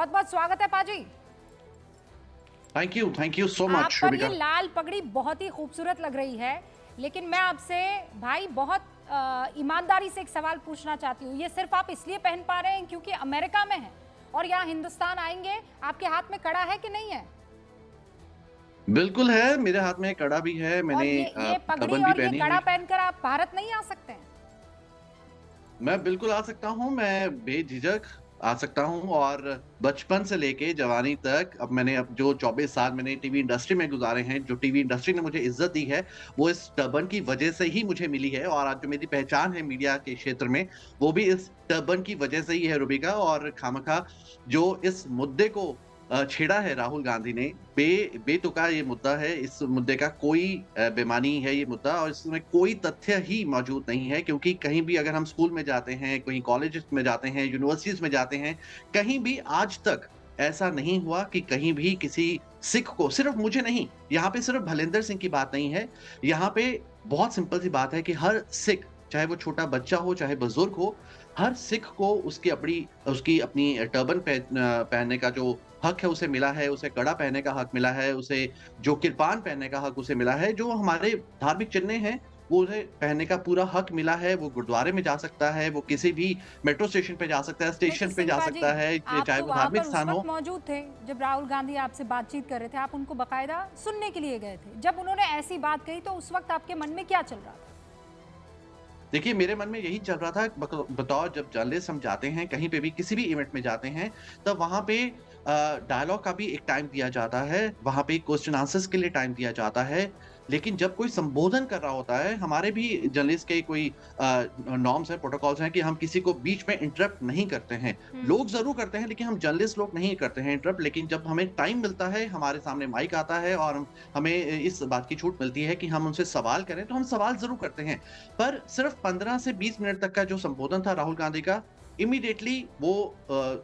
बहुत बहुत स्वागत है पाजी। थैंक यू सो आप मच पर ये रुबिका। लाल पगड़ी बहुत ही खूबसूरत लग रही है, लेकिन मैं आपसे भाई बहुत ईमानदारी से एक सवाल पूछना चाहती हूँ। ये सिर्फ आप इसलिए पहन पा रहे हैं क्योंकि अमेरिका में हैं और यहाँ हिंदुस्तान आएंगे, आपके हाथ में कड़ा है कि नहीं है? बिल्कुल है, मेरे हाथ में कड़ा भी है, और मैंने ये पगड़ी टर्बन भी और ये पहनी कड़ा हुई है। पहनकर आप भारत नहीं आ सकते हैं? मैं बिल्कुल आ सकता हूँ, मैं बेझिझक आ सकता हूँ और बचपन से लेके जवानी तक अब जो 24 साल मैंने टीवी इंडस्ट्री में गुज़ारे हैं, जो टीवी इंडस्ट्री ने मुझे इज़्ज़त दी है, वो इस टर्बन की वजह से ही मुझे मिली है और आज जो मेरी पहचान है मीडिया के क्षेत्र में, वो भी इस टर्बन की वजह से ही है रुबिका। और खामख़ा जो इस मुद्दे को छेड़ा है राहुल गांधी ने, बेतुका ये मुद्दा है, इस मुद्दे का कोई बेमानी है ये मुद्दा और इसमें कोई तथ्य ही मौजूद नहीं है क्योंकि कहीं भी अगर हम स्कूल में जाते हैं, कहीं कॉलेजेस में जाते हैं, यूनिवर्सिटीज़ में जाते हैं, कहीं भी आज तक ऐसा नहीं हुआ कि कहीं भी किसी सिख को, सिर्फ मुझे नहीं, यहाँ पे सिर्फ भलेंदर सिंह की बात नहीं है, यहाँ पे बहुत सिंपल सी बात है कि हर सिख, चाहे वो छोटा बच्चा हो, चाहे बुजुर्ग हो, हर सिख को उसकी अपनी टर्बन पहनने का जो हक है उसे मिला है, उसे कड़ा पहनने का हक मिला है, उसे जो किरपान पहनने का हक उसे मिला है, जो हमारे धार्मिक चिन्ह हैं, वो उसे पहनने का पूरा हक मिला है, वो गुरुद्वारे में जा सकता है, वो किसी भी मेट्रो स्टेशन पे जा सकता है, लेकिन स्टेशन पे जा सिंपा जी, सकता है, आप चाहे तो वो वहां धार्मिक पर उस स्थान वक्त हो। मौजूद थे जब राहुल गांधी आपसे बातचीत कर रहे थे, आप उनको बकायदा सुनने के लिए गए थे। जब उन्होंने ऐसी बात कही तो उस वक्त आपके मन में क्या चल रहा था? देखिए, मेरे मन में यही चल रहा था बतौर जब जर्नलिस्ट हम जाते हैं, कहीं पे भी किसी भी इवेंट में जाते हैं, तब वहाँ पे डायलॉग का भी एक टाइम दिया जाता है, वहाँ पे क्वेश्चन आंसर्स के लिए टाइम दिया जाता है। लेकिन जब कोई संबोधन कर रहा होता है, हमारे भी जर्नलिस्ट के कोई नॉर्म्स हैं, प्रोटोकॉल्स हैं कि हम किसी को बीच में इंटरप्ट नहीं करते हैं। हम्म। लोग ज़रूर करते हैं, लेकिन हम जर्नलिस्ट लोग नहीं करते हैं इंटरप्ट। लेकिन जब हमें टाइम मिलता है, हमारे सामने माइक आता है और हमें इस बात की छूट मिलती है कि हम उनसे सवाल करें, तो हम सवाल ज़रूर करते हैं। पर सिर्फ 15 से 20 मिनट तक का जो संबोधन था राहुल गांधी का, इमीडिएटली वो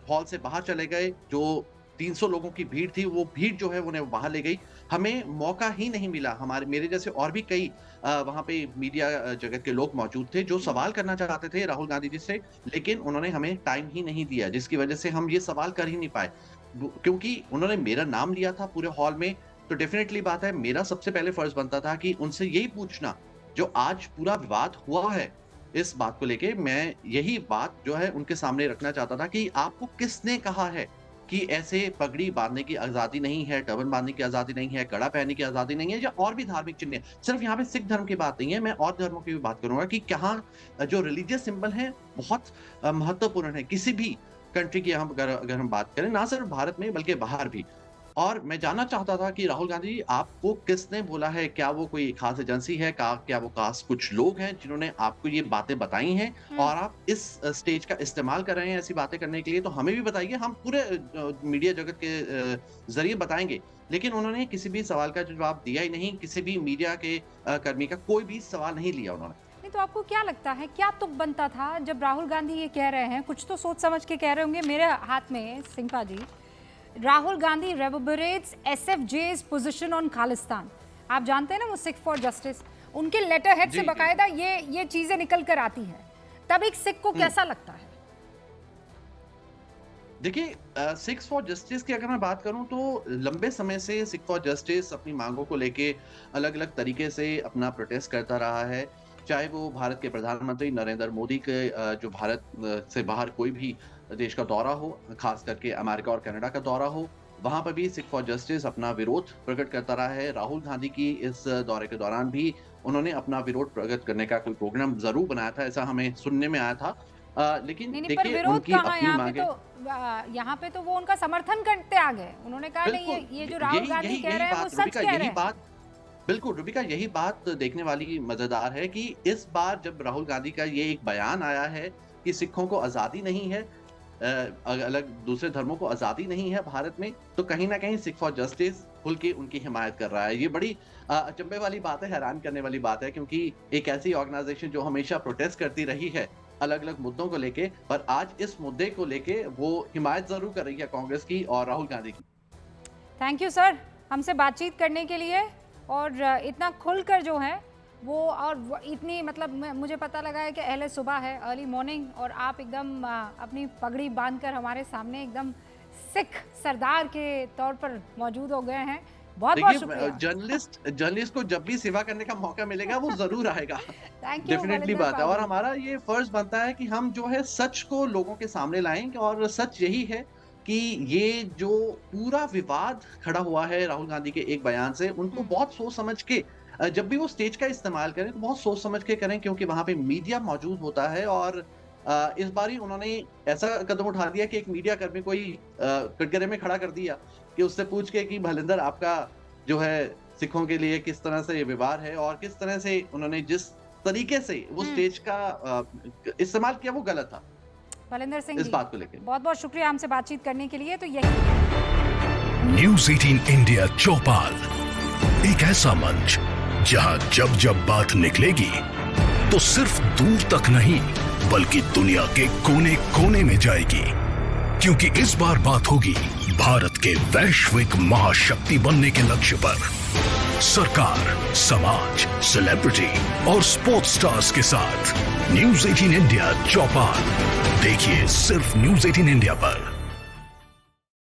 हॉल से बाहर चले गए। जो 300 लोगों की भीड़ थी, वो भीड़ जो है उन्हें बाहर ले गई। हमें मौका ही नहीं मिला, हमारे मेरे जैसे और भी कई वहाँ पे मीडिया जगत के लोग मौजूद थे जो सवाल करना चाहते थे राहुल गांधी जी से, लेकिन उन्होंने हमें टाइम ही नहीं दिया, जिसकी वजह से हम ये सवाल कर ही नहीं पाए। क्योंकि उन्होंने मेरा नाम लिया था पूरे हॉल में, तो डेफिनेटली बात है मेरा सबसे पहले फर्ज बनता था कि उनसे यही पूछना, जो आज पूरा विवाद हुआ है, इस बात को लेके मैं यही बात जो है उनके सामने रखना चाहता था कि आपको किसने कहा है कि ऐसे पगड़ी बाँधने की आज़ादी नहीं है, टर्बन बाँधने की आज़ादी नहीं है, कड़ा पहनने की आज़ादी नहीं है या और भी धार्मिक चिन्ह हैं। सिर्फ यहाँ पे सिख धर्म की बात नहीं है, मैं और धर्मों की भी बात करूँगा कि कहाँ जो रिलीजियस सिंबल हैं बहुत महत्वपूर्ण है। किसी भी कंट्री की हम अगर हम बात करें, ना सिर्फ भारत में बल्कि बाहर भी। और मैं जानना चाहता था कि राहुल गांधी जी, आपको किसने बोला है? क्या वो कोई खास एजेंसी है? क्या वो खास कुछ लोग हैं जिन्होंने आपको ये बातें बताई हैं हम्म। और आप इस स्टेज का इस्तेमाल कर रहे हैं ऐसी बातें करने के लिए? तो हमें भी बताइए, हम पूरे मीडिया जगत के ज़रिए बताएँगे। लेकिन उन्होंने किसी भी सवाल का जवाब दिया ही नहीं, किसी भी मीडिया के कर्मी का कोई भी सवाल नहीं लिया उन्होंने। नहीं तो आपको क्या लगता है, क्या तुक बनता था जब राहुल गांधी ये कह रहे हैं? कुछ तो सोच समझ के कह रहे होंगे। मेरे हाथ में सिंपा जी, राहुल गांधी रेबरेट्स एसएफजे's पोजीशन ऑन खालिस्तान। आप जानते हैं ना, वो सिख फॉर जस्टिस, उनके लेटर हेड से जी, जी, जी। बकायदा ये चीजें निकल कर आती है। तब एक सिख को हुँ। कैसा लगता है? देखिए, सिक्स फॉर जस्टिस की अगर मैं बात करूं तो लंबे समय से सिक्स फॉर जस्टिस अपनी मांगों को लेके अलग-अलग तरीके से अपना प्रोटेस्ट करता रहा है। चाहे वो भारत के प्रधानमंत्री नरेंद्र मोदी के जो भारत से बाहर कोई भी देश का दौरा हो, खास करके अमेरिका और कनाडा का दौरा हो, वहाँ पर भी सिक्स फॉर जस्टिस अपना विरोध प्रकट करता रहा है। राहुल गांधी की इस दौरे के दौरान भी उन्होंने अपना विरोध प्रकट करने का कोई प्रोग्राम ज़रूर बनाया था, ऐसा हमें सुनने में आया था। लेकिन नहीं नहीं, पर देखिए विरोध उनकी कहाँ? अपनी यहाँ पे मांगें। तो यहाँ पे तो वो उनका समर्थन करते आ गए। उन्होंने कहा नहीं, बिल्कुल, ये जो य राहुल यही गांधी यही कह यही रहे हैं वो बात सच रुबिका, कह रहे यही हैं। बात बिल्कुल, रुबिका, यही बात देखने वाली मज़ेदार है कि इस बार जब राहुल गांधी का ये एक बयान आया है कि सिखों को आज़ादी नहीं है, अलग दूसरे धर्मों को आज़ादी नहीं है भारत में, तो कहीं न कहीं सिख फॉर जस्टिस खुल के उनकी हिमायत कर रहा है। ये बड़ी अचंभे वाली बात है, हैरान करने वाली बात है क्योंकि एक ऐसी ऑर्गेनाइज़ेशन जो हमेशा प्रोटेस्ट करती रही है, अलग-अलग मुद्दों को लेके, पर आज इस मुद्दे को लेके वो हिमायत ज़रूर कर रही है कांग्रेस की और राहुल गांधी की। थैंक यू सर, हमसे बातचीत करने के लिए। और इतना खुलकर जो है वो, और इतनी मतलब मुझे पता लगा है कि अहले सुबह है, अर्ली मॉर्निंग, और आप एकदम अपनी पगड़ी बांधकर हमारे सामने एकदम सिख सरदार के तौर पर मौजूद हो गए हैं। बहुत बहुत शुक्रिया। देखिए जर्नलिस्ट को जब भी सेवा करने का मौका मिलेगा वो जरूर आएगा। थैंक यू डेफिनेटली बात है, और हमारा ये फर्ज बनता है कि हम जो है सच को लोगों के सामने लाएं, और सच यही है कि ये जो पूरा विवाद खड़ा हुआ है राहुल गांधी के एक बयान से, उनको बहुत सोच समझ के जब भी वो स्टेज का इस्तेमाल करें तो बहुत सोच समझ के करें, क्योंकि वहां पे मीडिया मौजूद होता है। और इस बार ही उन्होंने ऐसा कदम उठा दिया कि एक मीडिया कर्मी कोई कटघरे में खड़ा कर दिया कि उससे पूछ के कि भलिंदर आपका जो है सिखों के लिए किस तरह से व्यवहार है, और किस तरह से उन्होंने जिस तरीके से वो स्टेज का इस्तेमाल किया वो गलत था। भलिंदर सिंह इस जी, बात को लेकर बहुत बहुत शुक्रिया हमसे बातचीत करने के लिए। तो यही न्यूज़ 18 इंडिया चौपाल, एक ऐसा मंच जहां जब जब बात निकलेगी तो सिर्फ दूर तक नहीं बल्कि दुनिया के कोने कोने में जाएगी, क्योंकि इस बार बात होगी भारत के वैश्विक महाशक्ति बनने के लक्ष्य पर। सरकार, समाज, सेलिब्रिटी और स्पोर्ट्स स्टार्स के साथ न्यूज़ 18 इंडिया चौपाल देखिए सिर्फ न्यूज़ 18 इंडिया पर।